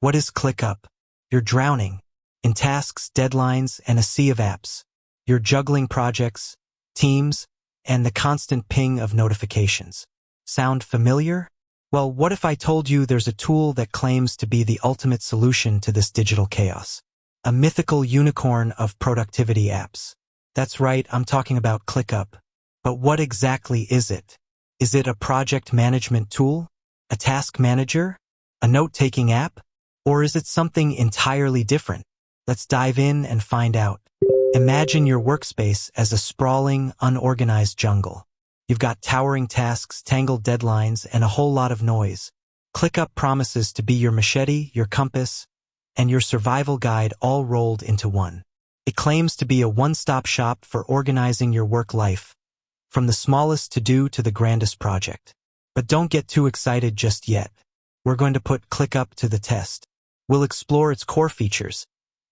What is ClickUp? You're drowning in tasks, deadlines, and a sea of apps. You're juggling projects, teams, and the constant ping of notifications. Sound familiar? Well, what if I told you there's a tool that claims to be the ultimate solution to this digital chaos? A mythical unicorn of productivity apps. That's right, I'm talking about ClickUp. But what exactly is it? Is it a project management tool? A task manager? A note-taking app? Or is it something entirely different? Let's dive in and find out. Imagine your workspace as a sprawling, unorganized jungle. You've got towering tasks, tangled deadlines, and a whole lot of noise. ClickUp promises to be your machete, your compass, and your survival guide all rolled into one. It claims to be a one-stop shop for organizing your work life, from the smallest to-do to the grandest project. But don't get too excited just yet. We're going to put ClickUp to the test. We'll explore its core features,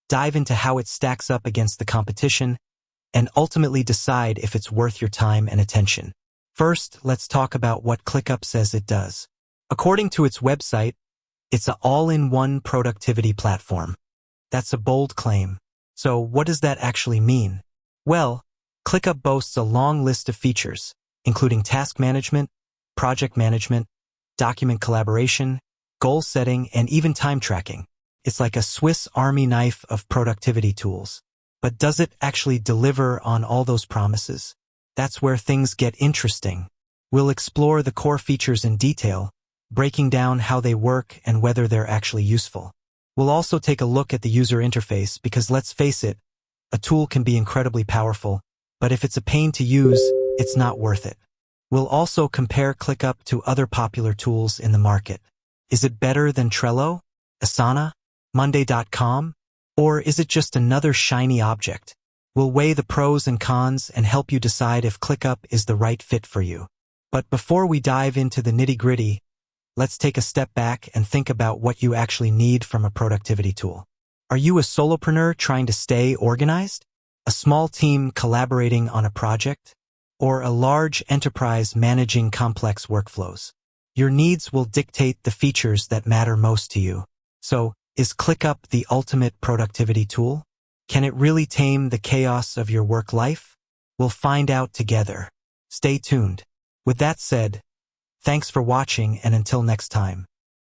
dive into how it stacks up against the competition, and ultimately decide if it's worth your time and attention. First, let's talk about what ClickUp says it does. According to its website, it's an all-in-one productivity platform. That's a bold claim. So what does that actually mean? Well, ClickUp boasts a long list of features, including task management, project management, document collaboration, goal setting, and even time tracking. It's like a Swiss Army knife of productivity tools. But does it actually deliver on all those promises? That's where things get interesting. We'll explore the core features in detail, breaking down how they work and whether they're actually useful. We'll also take a look at the user interface because let's face it, a tool can be incredibly powerful, but if it's a pain to use, it's not worth it. We'll also compare ClickUp to other popular tools in the market. Is it better than Trello, Asana, Monday.com? Or is it just another shiny object? We'll weigh the pros and cons and help you decide if ClickUp is the right fit for you. But before we dive into the nitty-gritty, let's take a step back and think about what you actually need from a productivity tool. Are you a solopreneur trying to stay organized? A small team collaborating on a project? Or a large enterprise managing complex workflows? Your needs will dictate the features that matter most to you. So, is ClickUp the ultimate productivity tool? Can it really tame the chaos of your work life? We'll find out together. Stay tuned. With that said, thanks for watching and until next time.